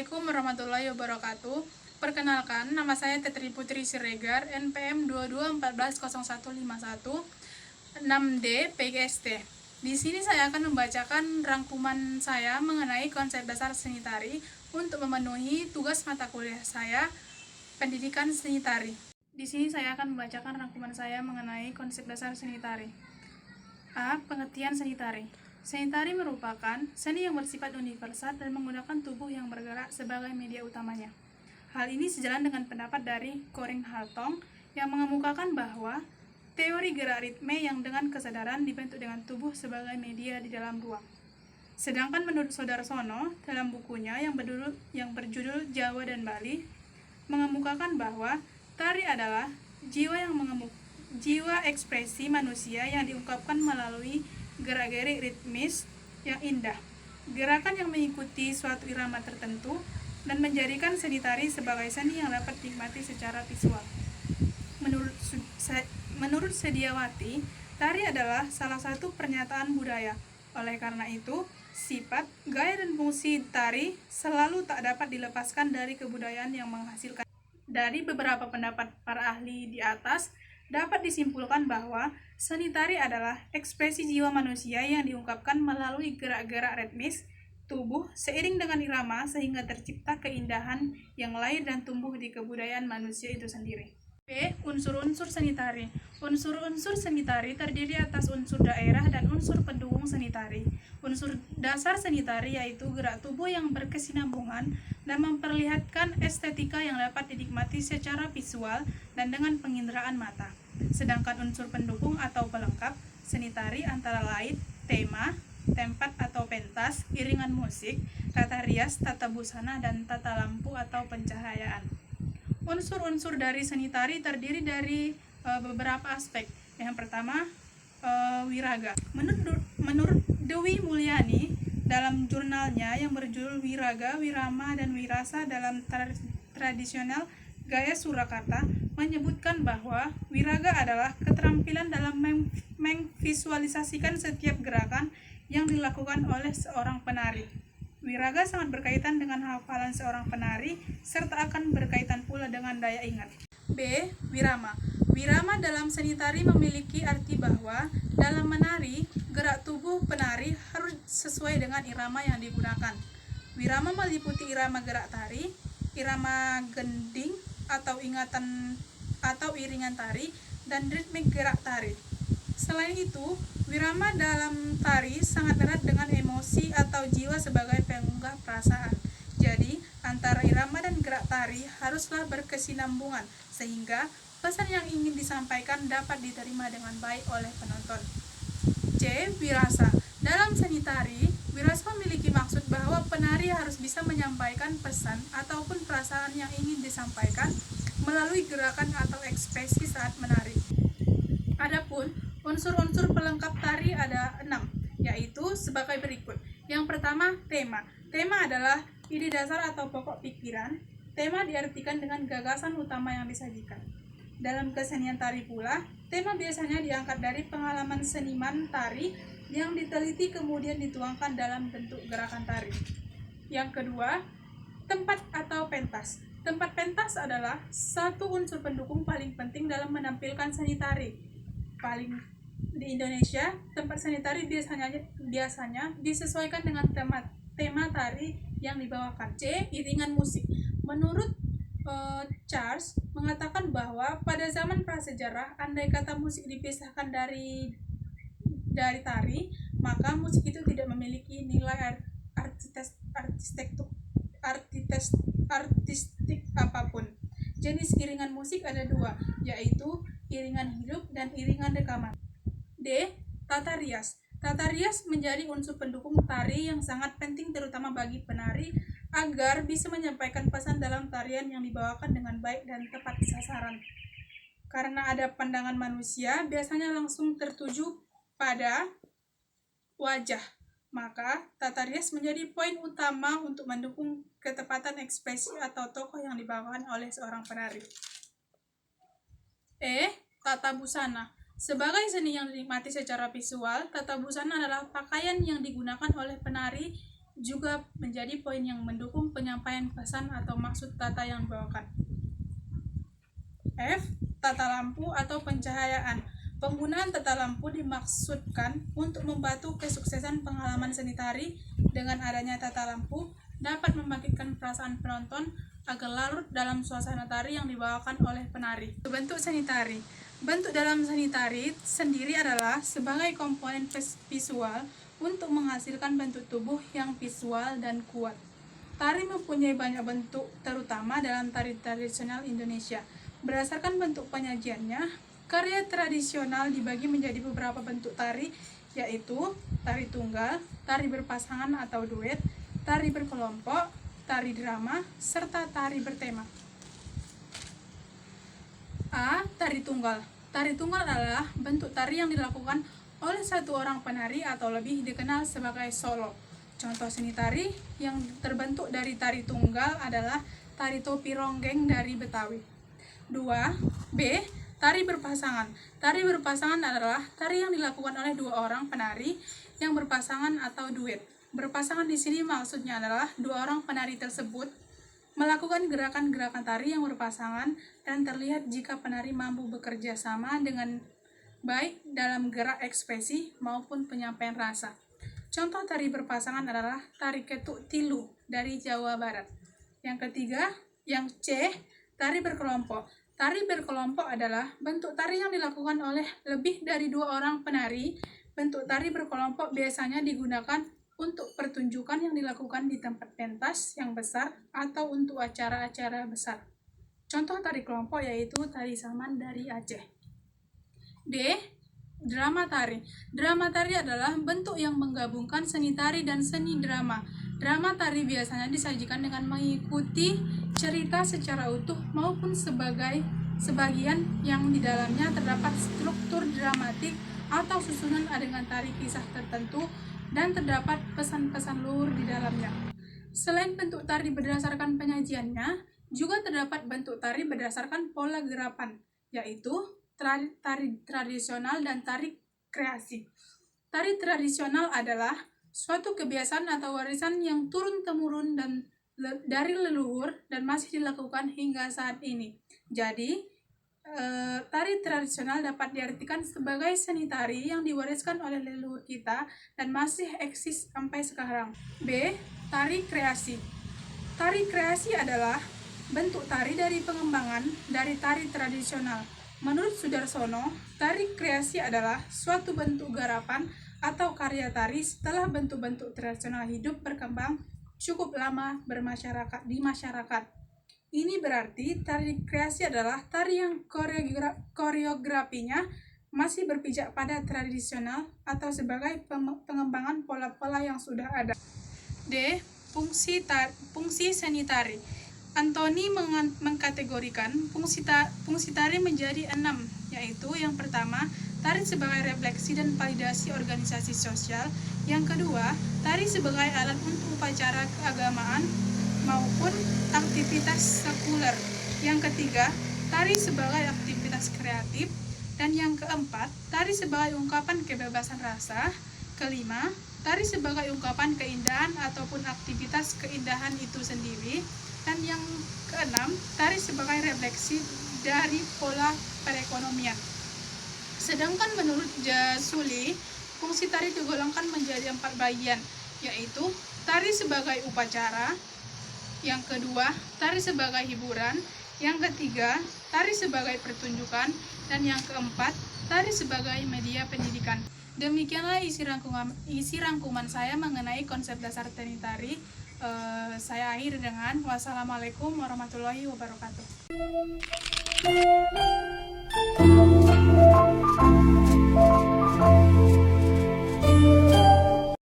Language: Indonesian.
Assalamualaikum warahmatullahi wabarakatuh. Perkenalkan, nama saya Tetri Putri Siregar, NPM 22140151, 6D PGST. Di sini saya akan membacakan rangkuman saya mengenai konsep dasar seni tari untuk memenuhi tugas mata kuliah saya, Pendidikan Seni Tari. Di sini saya akan membacakan rangkuman saya mengenai konsep dasar seni tari. A. Pengertian seni tari. Seni tari merupakan seni yang bersifat universal dan menggunakan tubuh yang bergerak sebagai media utamanya. Hal ini sejalan dengan pendapat dari Corinne Haltong yang mengemukakan bahwa teori gerak ritme yang dengan kesadaran dibentuk dengan tubuh sebagai media di dalam ruang. Sedangkan menurut Sodarsono dalam bukunya yang berjudul Jawa dan Bali mengemukakan bahwa tari adalah jiwa ekspresi manusia yang diungkapkan melalui gerak-gerik ritmis yang indah, gerakan yang mengikuti suatu irama tertentu, dan menjadikan seni tari sebagai seni yang dapat dinikmati secara visual. Menurut Sediawati, tari adalah salah satu pernyataan budaya. Oleh karena itu, sifat, gaya, dan fungsi tari selalu tak dapat dilepaskan dari kebudayaan yang menghasilkan. Dari beberapa pendapat para ahli di atas, dapat disimpulkan bahwa seni tari adalah ekspresi jiwa manusia yang diungkapkan melalui gerak-gerak ritmis tubuh seiring dengan irama sehingga tercipta keindahan yang lahir dan tumbuh di kebudayaan manusia itu sendiri. B. Unsur-unsur seni tari. Unsur-unsur seni tari terdiri atas unsur daerah dan unsur pendukung seni tari. Unsur dasar seni tari yaitu gerak tubuh yang berkesinambungan dan memperlihatkan estetika yang dapat dinikmati secara visual dan dengan penginderaan mata. Sedangkan unsur pendukung atau pelengkap seni tari antara lain tema, tempat atau pentas, iringan musik, tata rias, tata busana, dan tata lampu atau pencahayaan. Unsur-unsur dari seni tari terdiri dari beberapa aspek. Yang pertama, wiraga. Menurut Dewi Mulyani dalam jurnalnya yang berjudul Wiraga, Wirama, dan Wirasa dalam tradisional gaya Surakarta menyebutkan bahwa wiraga adalah keterampilan dalam memvisualisasikan setiap gerakan yang dilakukan oleh seorang penari. Wiraga sangat berkaitan dengan hafalan seorang penari serta akan berkaitan pula dengan daya ingat. B. Wirama. Wirama dalam seni tari memiliki arti bahwa dalam menari, gerak tubuh penari harus sesuai dengan irama yang digunakan. Wirama meliputi irama gerak tari, irama gending atau iringan tari, dan ritmik gerak tari. Selain itu, wirama dalam tari sangat erat dengan emosi atau jiwa sebagai pengunggah perasaan. Jadi, antara irama dan gerak tari haruslah berkesinambungan, sehingga pesan yang ingin disampaikan dapat diterima dengan baik oleh penonton. C. Wirasa. Dalam seni tari, wirasa memiliki maksud bahwa penari harus bisa menyampaikan pesan ataupun perasaan yang ingin disampaikan melalui gerakan atau ekspresi saat menari. Adapun unsur-unsur pelengkap tari ada 6, yaitu sebagai berikut. Yang pertama, tema. Tema adalah ide dasar atau pokok pikiran. Tema diartikan dengan gagasan utama yang disajikan. Dalam kesenian tari pula, tema biasanya diangkat dari pengalaman seniman tari yang diteliti kemudian dituangkan dalam bentuk gerakan tari. Yang kedua, tempat atau pentas. Tempat pentas adalah satu unsur pendukung paling penting dalam menampilkan seni tari. Di Indonesia, tempat seni tari biasanya disesuaikan dengan tema tari yang dibawakan. C. Iringan musik. Menurut Charles mengatakan bahwa pada zaman prasejarah, andai kata musik dipisahkan dari tari, maka musik itu tidak memiliki nilai artistik apapun. Jenis iringan musik ada 2, yaitu iringan hidup dan iringan rekaman. D. Tata rias. Tata rias menjadi unsur pendukung tari yang sangat penting terutama bagi penari agar bisa menyampaikan pesan dalam tarian yang dibawakan dengan baik dan tepat sasaran. Karena ada pandangan manusia biasanya langsung tertuju pada wajah, maka tata rias menjadi poin utama untuk mendukung ketepatan ekspresi atau tokoh yang dibawakan oleh seorang penari. E. Tata busana. Sebagai seni yang dinikmati secara visual, tata busana adalah pakaian yang digunakan oleh penari juga menjadi poin yang mendukung penyampaian pesan atau maksud tata yang dibawakan. F. Tata lampu atau pencahayaan. Penggunaan tata lampu dimaksudkan untuk membantu kesuksesan pengalaman seni tari. Dengan adanya tata lampu dapat membangkitkan perasaan penonton agar larut dalam suasana tari yang dibawakan oleh penari. Bentuk seni tari. Bentuk dalam seni tari sendiri adalah sebagai komponen visual untuk menghasilkan bentuk tubuh yang visual dan kuat. Tari mempunyai banyak bentuk, terutama dalam tari tradisional Indonesia. Berdasarkan bentuk penyajiannya, karya tradisional dibagi menjadi beberapa bentuk tari, yaitu tari tunggal, tari berpasangan atau duet, tari berkelompok, tari drama, serta tari bertema. A. Tari tunggal. Tari tunggal adalah bentuk tari yang dilakukan oleh satu orang penari atau lebih, dikenal sebagai solo. Contoh seni tari yang terbentuk dari tari tunggal adalah tari topi ronggeng dari Betawi. 2. B. Tari berpasangan. Tari berpasangan adalah tari yang dilakukan oleh dua orang penari yang berpasangan atau duet. Berpasangan di sini maksudnya adalah dua orang penari tersebut melakukan gerakan-gerakan tari yang berpasangan dan terlihat jika penari mampu bekerja sama dengan baik dalam gerak ekspresi maupun penyampaian rasa. Contoh tari berpasangan adalah tari ketuk tilu dari Jawa Barat. Yang ketiga, yang C, tari berkelompok. Tari berkelompok adalah bentuk tari yang dilakukan oleh lebih dari dua orang penari. Bentuk tari berkelompok biasanya digunakan untuk pertunjukan yang dilakukan di tempat pentas yang besar atau untuk acara-acara besar. Contoh tari kelompok yaitu tari Saman dari Aceh. D. Drama tari. Drama tari adalah bentuk yang menggabungkan seni tari dan seni drama. Drama tari biasanya disajikan dengan mengikuti cerita secara utuh maupun sebagian yang di dalamnya terdapat struktur dramatik atau susunan adegan tari kisah tertentu dan terdapat pesan-pesan luhur di dalamnya. Selain bentuk tari berdasarkan penyajiannya, juga terdapat bentuk tari berdasarkan pola gerakan, yaitu tari tradisional dan tari kreasi. Tari tradisional adalah suatu kebiasaan atau warisan yang turun-temurun dan dari leluhur dan masih dilakukan hingga saat ini. Jadi, tari tradisional dapat diartikan sebagai seni tari yang diwariskan oleh leluhur kita dan masih eksis sampai sekarang. B. Tari kreasi. Tari kreasi adalah bentuk tari dari pengembangan dari tari tradisional. Menurut Sudarsono, tari kreasi adalah suatu bentuk garapan atau karya tari setelah bentuk-bentuk tradisional hidup berkembang cukup lama di masyarakat. Ini berarti tari kreasi adalah tari yang koreografinya masih berpijak pada tradisional atau sebagai pengembangan pola-pola yang sudah ada. D. Fungsi seni tari. Anthony mengkategorikan fungsi tari menjadi 6, yaitu yang pertama, tari sebagai refleksi dan validasi organisasi sosial. Yang kedua, tari sebagai alat untuk upacara keagamaan maupun aktivitas sekuler. Yang ketiga, tari sebagai aktivitas kreatif. Dan yang keempat, tari sebagai ungkapan kebebasan rasa. Kelima, tari sebagai ungkapan keindahan ataupun aktivitas keindahan itu sendiri. Dan yang keenam, tari sebagai refleksi dari pola perekonomian. Sedangkan menurut Jasuli, fungsi tari digolongkan menjadi 4 bagian, yaitu tari sebagai upacara, yang kedua, tari sebagai hiburan, yang ketiga, tari sebagai pertunjukan, dan yang keempat, tari sebagai media pendidikan. Demikianlah isi rangkuman saya mengenai konsep dasar seni tari. Saya akhiri dengan wassalamualaikum warahmatullahi wabarakatuh.